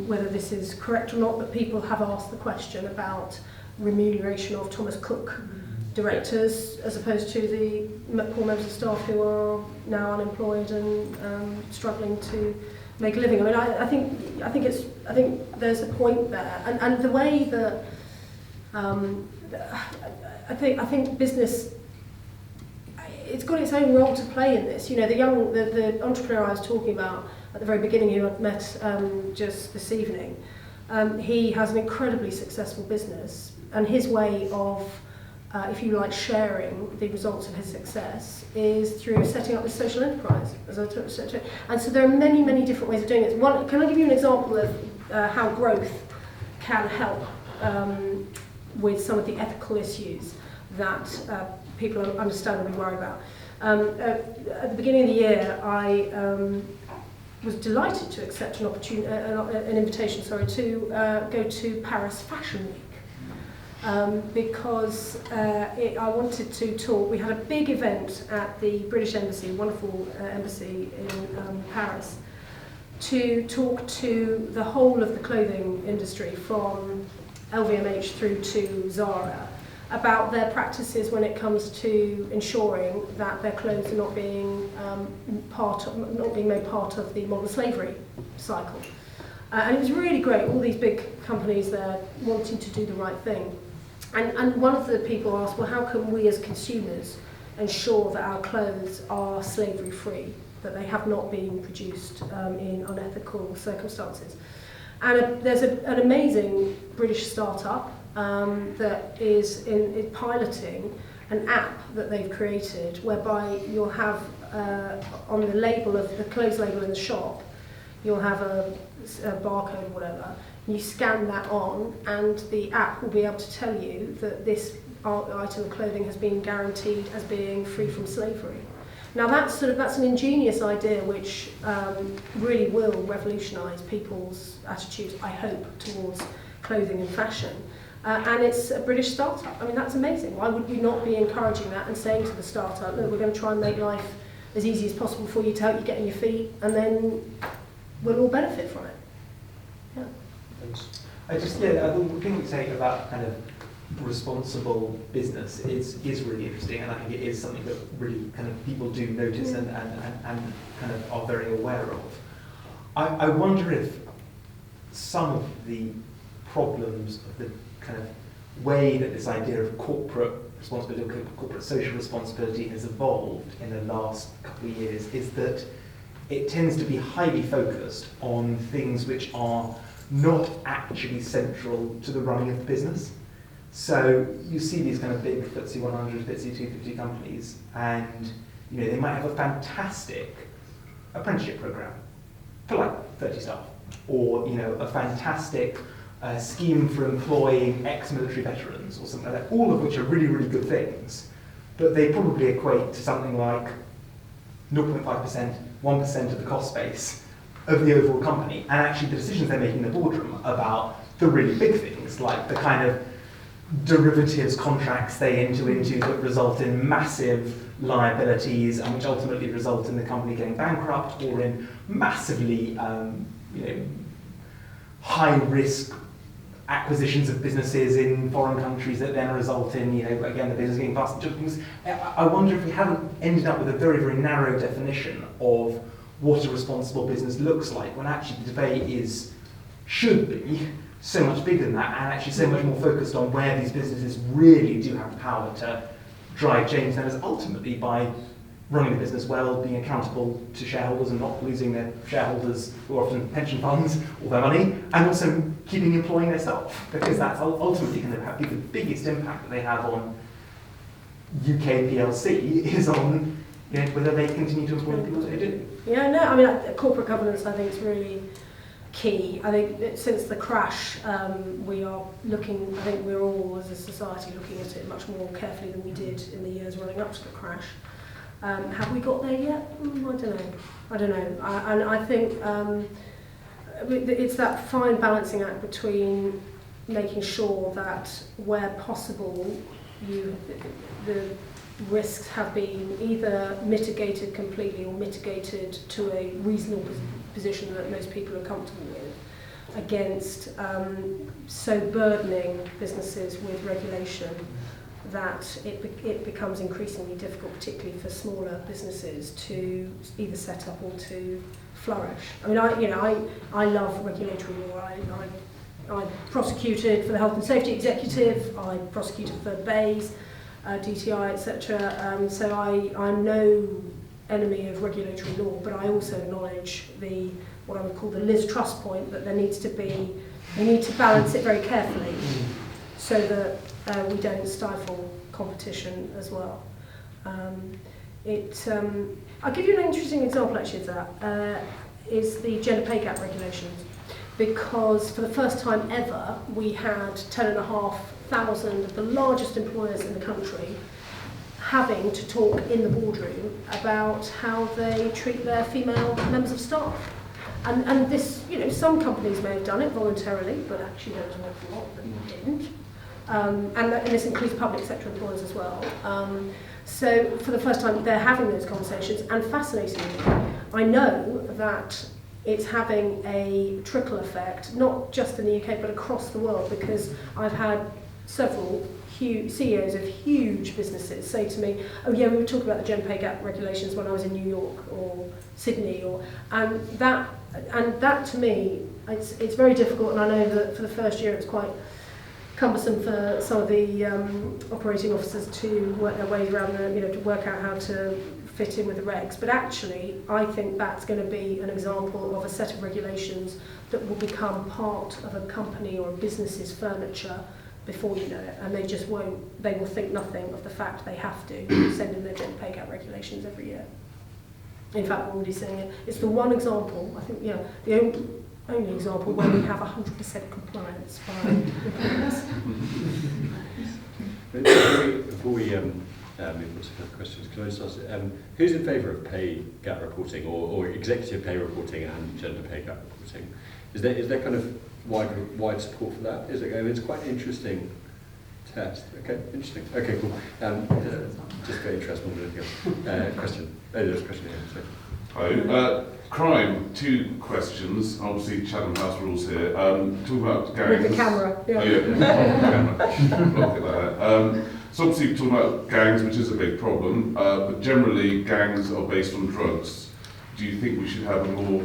whether this is correct or not, but people have asked the question about remuneration of Thomas Cook directors as opposed to the poor members of staff who are now unemployed and struggling to make a living. I mean, I think there's a point there, and the way that I think business, it's got its own role to play in this. You know, the entrepreneur I was talking about at the very beginning, who I've met just this evening, he has an incredibly successful business, and his way of, if you like, sharing the results of his success is through setting up this social enterprise. And so there are many, many different ways of doing it. Can I give you an example of how growth can help with some of the ethical issues that people are understandably worried about? At the beginning of the year, I was delighted to accept an invitation to go to Paris Fashion Week because I wanted to talk. We had a big event at the British Embassy, wonderful embassy in Paris, to talk to the whole of the clothing industry from LVMH through to Zara about their practices when it comes to ensuring that their clothes are not being made part of the modern slavery cycle. And it was really great, all these big companies there wanting to do the right thing. And one of the people asked, well, how can we as consumers ensure that our clothes are slavery free, that they have not been produced in unethical circumstances? And there's an amazing British startup that is piloting an app that they've created whereby you'll have on the label of the clothes label in the shop, you'll have a barcode or whatever. You scan that on, and the app will be able to tell you that this item of clothing has been guaranteed as being free from slavery. Now that's an ingenious idea which really will revolutionise people's attitudes, I hope, towards clothing and fashion. And it's a British startup. I mean, that's amazing. Why would we not be encouraging that and saying to the startup, look, we're going to try and make life as easy as possible for you to help you get on your feet, and then we'll all benefit from it. Yeah. I think what you say about kind of responsible business is really interesting, and I think it is something that really kind of people do notice and kind of are very aware of. I wonder if some of the problems of the kind of way that this idea of corporate responsibility, corporate social responsibility has evolved in the last couple of years is that it tends to be highly focused on things which are not actually central to the running of the business. So you see these kind of big FTSE 100, FTSE 250 companies, and you know they might have a fantastic apprenticeship program for like 30 staff, or you know a fantastic scheme for employing ex-military veterans or something like that, all of which are really, really good things, but they probably equate to something like 0.5%, 1% of the cost base of the overall company, and actually the decisions they make in the boardroom about the really big things, like the kind of derivatives contracts they enter into that result in massive liabilities and which ultimately result in the company going bankrupt, or in massively high risk acquisitions of businesses in foreign countries that then result in, you know, again, the business getting passed into things. I wonder if we haven't ended up with a very, very narrow definition of what a responsible business looks like, when actually the debate should be so much bigger than that, and actually so much more focused on where these businesses really do have the power to drive change, then is ultimately by running the business well, being accountable to shareholders and not losing their shareholders, who are often pension funds, all their money, and also keeping employing their staff, because that's ultimately going to be the biggest impact that they have on UK PLC is on, you know, whether they continue to employ the people that they do. Yeah, no, I mean, corporate governance, I think, is really key. I think that since the crash, we are looking, I think we're all as a society looking at it much more carefully than we did in the years running up to the crash. Have we got there yet? I don't know. And I think it's that fine balancing act between making sure that where possible, the risks have been either mitigated completely or mitigated to a reasonable position that most people are comfortable with, against so burdening businesses with regulation that it becomes increasingly difficult, particularly for smaller businesses, to either set up or to flourish. I mean, I love regulatory law. I prosecuted for the Health and Safety Executive. I prosecuted for BAYS, DTI, etc. So I'm no enemy of regulatory law, but I also acknowledge what I would call the Liz Truss point, that we need to balance it very carefully so that we don't stifle competition as well. I'll give you an interesting example actually of that, is the gender pay gap regulations, because for the first time ever we had 10,500 of the largest employers in the country having to talk in the boardroom about how they treat their female members of staff. And this, you know, some companies may have done it voluntarily, but actually there was an awful lot that didn't. And this includes public sector employers as well. So for the first time they're having those conversations, and fascinatingly, I know that it's having a trickle effect, not just in the UK but across the world, because I've had several CEOs of huge businesses say to me, oh yeah, we were talking about the gender pay gap regulations when I was in New York or Sydney, and that to me, it's very difficult, and I know that for the first year it's quite cumbersome for some of the operating officers to work their way around to work out how to fit in with the regs. But actually, I think that's going to be an example of a set of regulations that will become part of a company or a business's furniture before you know it, and they will think nothing of the fact they have to send in their gender pay gap regulations every year. In fact, we're already seeing it. It's the one example, I think, the only example where we have 100% compliance by employers. Before we move on to questions, can I just ask, who's in favour of pay gap reporting or executive pay reporting and gender pay gap reporting? Is there kind of wide support for that? It's quite an interesting test. Okay, interesting. Okay, cool. Just very interesting. Question. There's a question here. Hi. Crime, 2 questions. Obviously, Chatham House rules here. Talk about gangs. With the camera, yeah. Oh, yeah. Block it like that. So obviously, talking about gangs, which is a big problem, but generally, gangs are based on drugs. Do you think we should have a more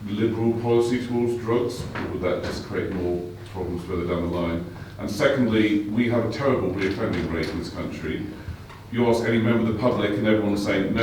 liberal policy towards drugs, or would that just create more problems further down the line? And secondly, we have a terrible reoffending rate in this country. You ask any member of the public and everyone's saying, no,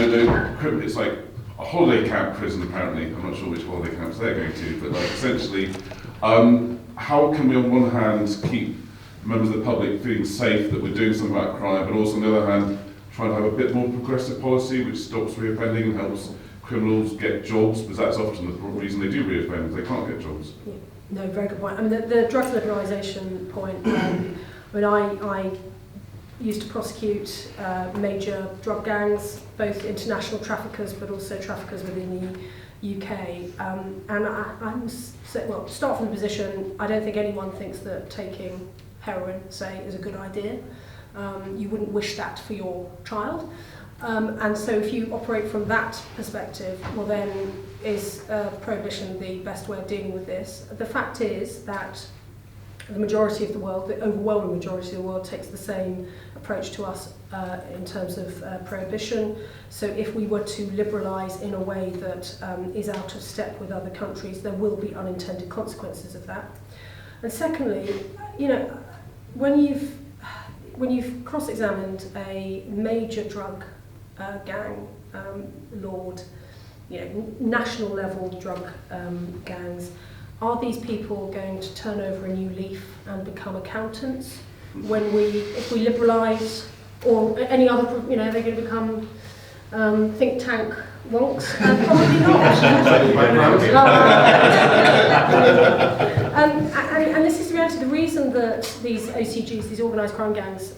it's like a holiday camp prison apparently. I'm not sure which holiday camps they're going to, but like essentially, how can we on one hand keep members of the public feeling safe that we're doing something about crime, but also on the other hand, try and have a bit more progressive policy which stops reoffending and helps criminals get jobs, because that's often the reason they do reoffend, they can't get jobs. Yeah. No, very good point. I mean, the drugs liberalisation point, I used to prosecute major drug gangs, both international traffickers but also traffickers within the UK. Start from the position, I don't think anyone thinks that taking heroin, say, is a good idea. You wouldn't wish that for your child. And so if you operate from that perspective, well then is prohibition the best way of dealing with this? The fact is that the majority of the world, the overwhelming majority of the world, takes the same approach to us in terms of prohibition. So if we were to liberalise in a way that is out of step with other countries, there will be unintended consequences of that. And secondly, you know, when you've cross-examined a major drug gang lord, you know, national level drug gangs, are these people going to turn over a new leaf and become accountants if we liberalise, or any other, you know, they're going to become think tank wonks? Probably not. And this is the reality. The reason that these OCGs, these organised crime gangs,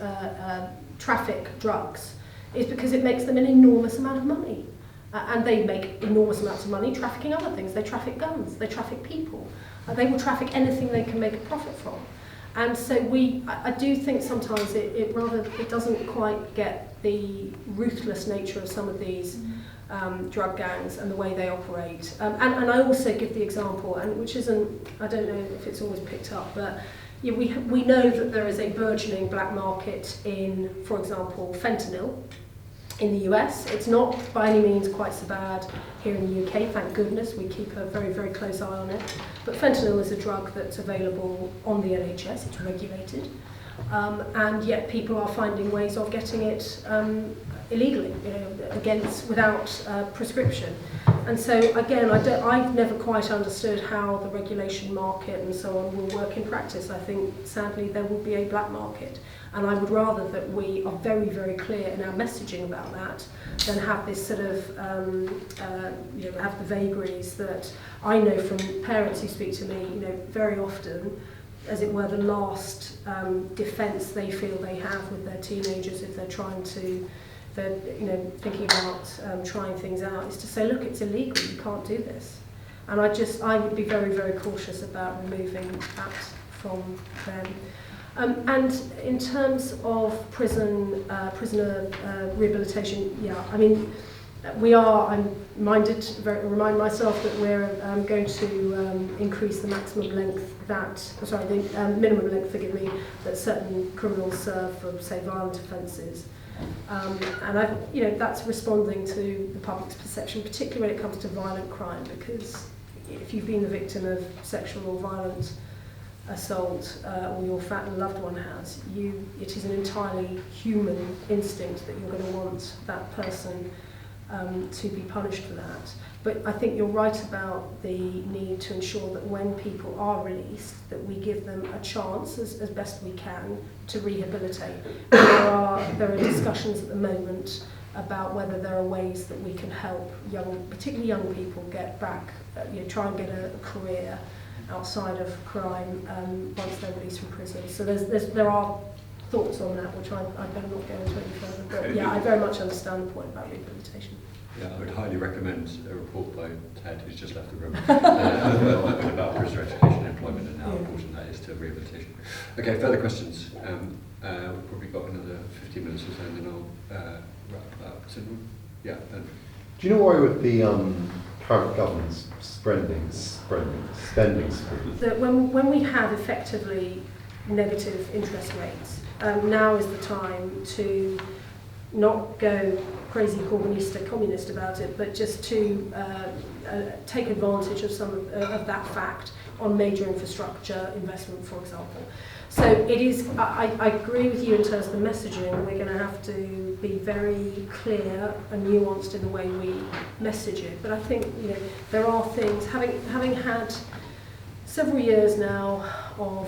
traffic drugs is because it makes them an enormous amount of money. And they make enormous amounts of money trafficking other things. They traffic guns, they traffic people. They will traffic anything they can make a profit from. And so I do think sometimes it doesn't quite get the ruthless nature of some of these drug gangs and the way they operate. And I also give the example, and which isn't, I don't know if it's always picked up, but yeah, we know that there is a burgeoning black market in, for example, fentanyl in the US. It's not by any means quite so bad here in the UK, thank goodness. We keep a very, very close eye on it. But fentanyl is a drug that's available on the NHS, it's regulated. And yet people are finding ways of getting it illegally, you know, without prescription. And so again, I've never quite understood how the regulation market and so on will work in practice. I think sadly there will be a black market, and I would rather that we are very, very clear in our messaging about that than have this sort of you know, have the vagaries that I know from parents who speak to me, you know, very often, as it were, the last defence they feel they have with their teenagers if they're trying to, you know, thinking about trying things out, is to say, look, it's illegal, you can't do this. And I would be very, very cautious about removing that from them. And in terms of prisoner rehabilitation, yeah, I mean, I'm minded to remind myself that we're going to increase the maximum length the minimum length, forgive me, that certain criminals serve for, say, violent offences. And you know, that's responding to the public's perception, particularly when it comes to violent crime, because if you've been the victim of sexual or violent assault, or your loved one has, it is an entirely human instinct that you're going to want that person to be punished for that. But I think you're right about the need to ensure that when people are released, that we give them a chance, as best we can, to rehabilitate. There are discussions at the moment about whether there are ways that we can help particularly young people, get back, try and get a career outside of crime once they're released from prison. So there are thoughts on that, which I better not go into any further. But yeah, I very much understand the point about rehabilitation. Yeah, I would highly recommend a report by Ted, who's just left the room, about prisoner education and employment and how important that is to rehabilitation. Okay, further questions? We've probably got another 15 minutes or so, and then I'll wrap up. So, yeah. Do you know why with the current government's spending spree? That when we have effectively negative interest rates, now is the time to not go crazy Corbynista communist about it, but just to take advantage of some of that fact on major infrastructure investment, for example. So it is, I agree with you in terms of the messaging. We're going to have to be very clear and nuanced in the way we message it. But I think, you know, there are things, having had several years now of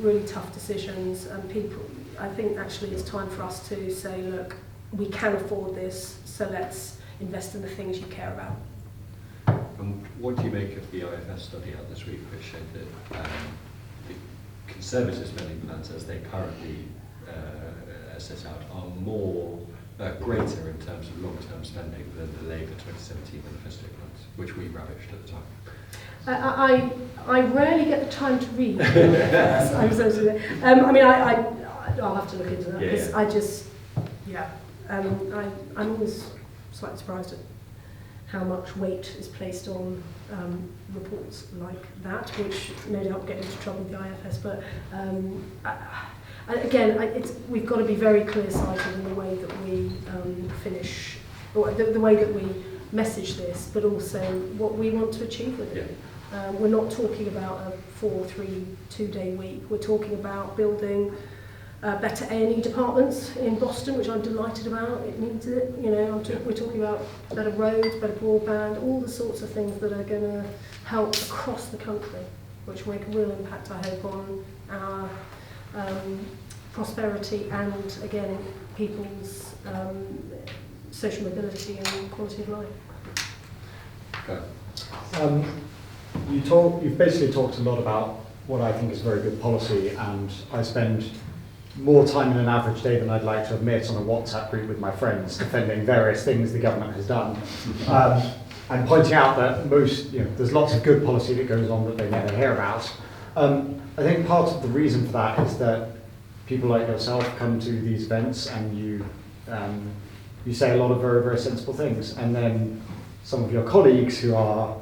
really tough decisions, and people, I think actually it's time for us to say, look, we can afford this, so let's invest in the things you care about. What do you make of the IFS study out this week, which showed that the Conservative spending plans, as they currently set out, are greater in terms of long-term spending than the Labour 2017 manifesto plans, which we ravished at the time? I rarely get the time to read. I mean, I'll have to look into that, because I'm always slightly surprised how much weight is placed on reports like that, which no doubt get into trouble with the IFS. But we've got to be very clear-sighted in the way that we finish, or the way that we message this, but also what we want to achieve with it. We're not talking about a 4-3 2-day week. We're talking about building better A&E departments in Boston, which I'm delighted about. It needs it. We're talking about better roads, better broadband, all the sorts of things that are going to help across the country, which will make a real impact, I hope, on our prosperity and, again, people's social mobility and quality of life. Okay. You've basically talked a lot about what I think is very good policy, and I spend more time in an average day than I'd like to admit on a WhatsApp group with my friends defending various things the government has done, and pointing out that there's lots of good policy that goes on that they never hear about. I think part of the reason for that is that people like yourself come to these events and you say a lot of very, very sensible things, and then some of your colleagues who are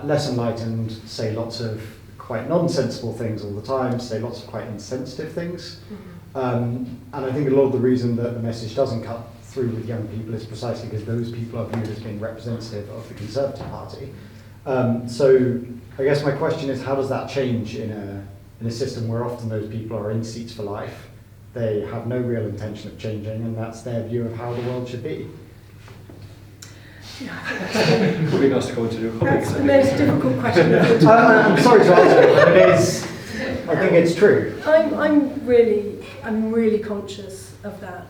less enlightened say lots of quite nonsensical things all the time, say lots of quite insensitive things. And I think a lot of the reason that the message doesn't cut through with young people is precisely because those people are viewed as being representative of the Conservative Party. So I guess my question is, how does that change in a system where often those people are in seats for life, they have no real intention of changing, and that's their view of how the world should be? It would be nice to go into your colleagues. That's the most difficult question. I'm sorry to answer it, but it is. I think it's true. I'm really conscious of that.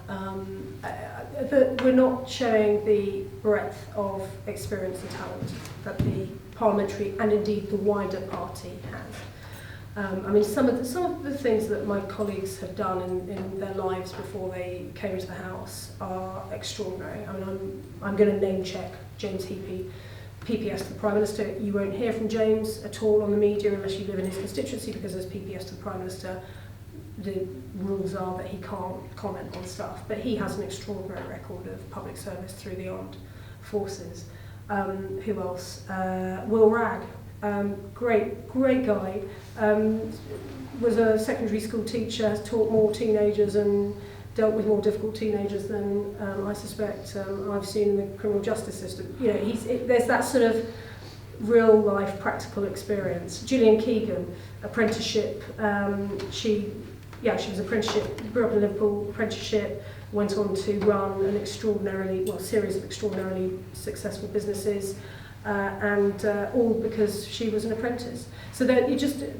That we're not showing the breadth of experience and talent that the parliamentary and indeed the wider party has. Some of the things that my colleagues have done in their lives before they came into the House are extraordinary. I'm going to name check James Heapy, PPS to the Prime Minister. You won't hear from James at all on the media unless you live in his constituency, because as PPS to the Prime Minister, the rules are that he can't comment on stuff. But he has an extraordinary record of public service through the armed forces. Who else? Will Ragg. Great guy. Was a secondary school teacher, has taught more teenagers and dealt with more difficult teenagers than I suspect I've seen in the criminal justice system. There's that sort of real life practical experience. Gillian Keegan, apprenticeship. She was apprenticeship, grew up in Liverpool, apprenticeship, went on to run series of extraordinarily successful businesses. And all because she was an apprentice. So that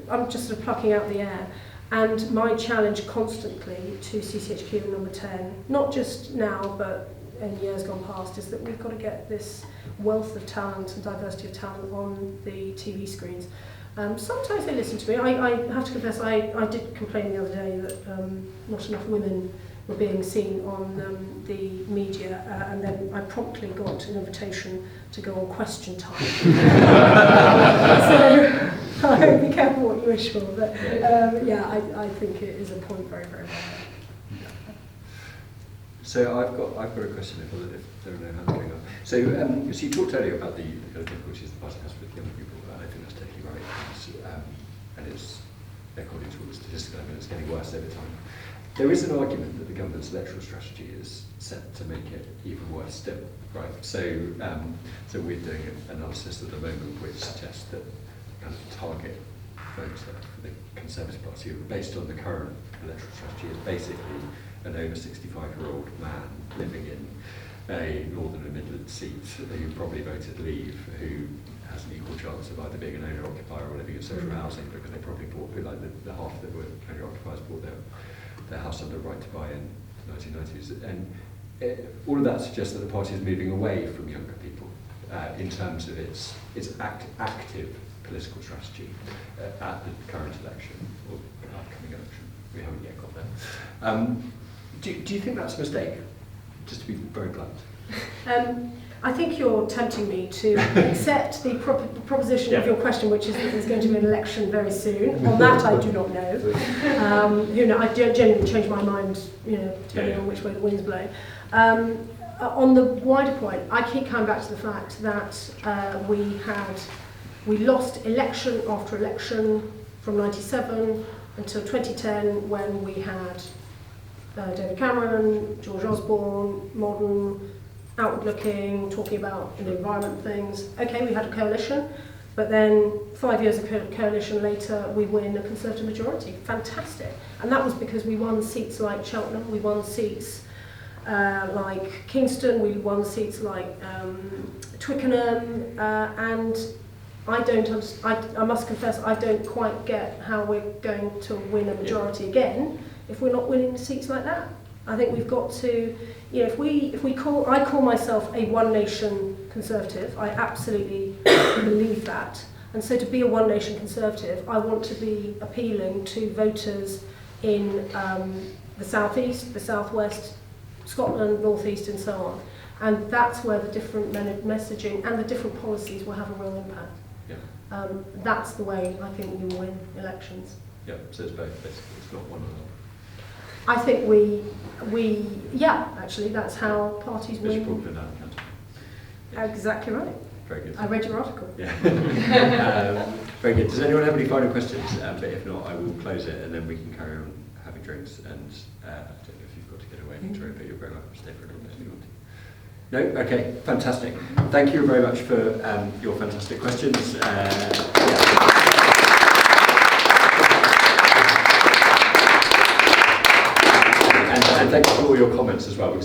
I'm just sort of plucking out the air. And my challenge constantly to CCHQ and Number 10, not just now, but in years gone past, is that we've got to get this wealth of talent and diversity of talent on the TV screens. Sometimes they listen to me. I have to confess, I did complain the other day that not enough women were being seen on the media, and then I promptly got an invitation to go on Question Time. So I hope be careful what you wish for, but I think it is a point very, very well. So I've got a question if there are no hands going up. So you talked earlier about the difficulties the party has with young people, and I think that's totally right. And it's, according to all the statistical evidence, getting worse over time. There is an argument that the government's electoral strategy is set to make it even worse still, right? So we're doing an analysis at the moment which suggests that kind of target votes for the Conservative Party, based on the current electoral strategy, is basically an over 65-year-old man living in a Northern and Midland seat who probably voted Leave, who has an equal chance of either being an owner-occupier or living in social housing, because they probably bought, like the half that were owner-occupiers bought their house under right to buy in the 1990s. And all of that suggests that the party is moving away from younger people in terms of its active political strategy at the current election, or upcoming election. We haven't yet got there. Do you think that's a mistake? Just to be very blunt. I think you're tempting me to accept the proposition of your question, which is that there's going to be an election very soon. On that, I do not know. I genuinely change my mind, depending on which way the wind's blowing. on the wider point, I keep coming back to the fact that we lost election after election from 97 until 2010, when we had David Cameron, George Osborne, modern, outward-looking, talking about the environment things. Okay, we had a coalition, but then 5 years of coalition later, we win a Conservative majority. Fantastic. And that was because we won seats like Cheltenham, we won seats like Kingston, we won seats like Twickenham, and I must confess, I don't quite get how we're going to win a majority again if we're not winning seats like that. I think we've got to, you know, I call myself a one nation Conservative. I absolutely believe that. And so to be a one nation Conservative, I want to be appealing to voters in the South East, the South West, Scotland, North East and so on. And that's where the different messaging and the different policies will have a real impact. Yeah. That's the way I think you win elections. Yeah, so it's both, basically. It's not one or the other. I think actually that's how parties win. Exactly right. Very good. I read your article. Yeah. Very good. Does anyone have any final questions? But if not, I will close it and then we can carry on having drinks. And I don't know if you've got to get away, Victoria, but you're very welcome to stay for a little bit if you want to. No? Okay, fantastic. Thank you very much for your fantastic questions. And thank you for all your comments as well, because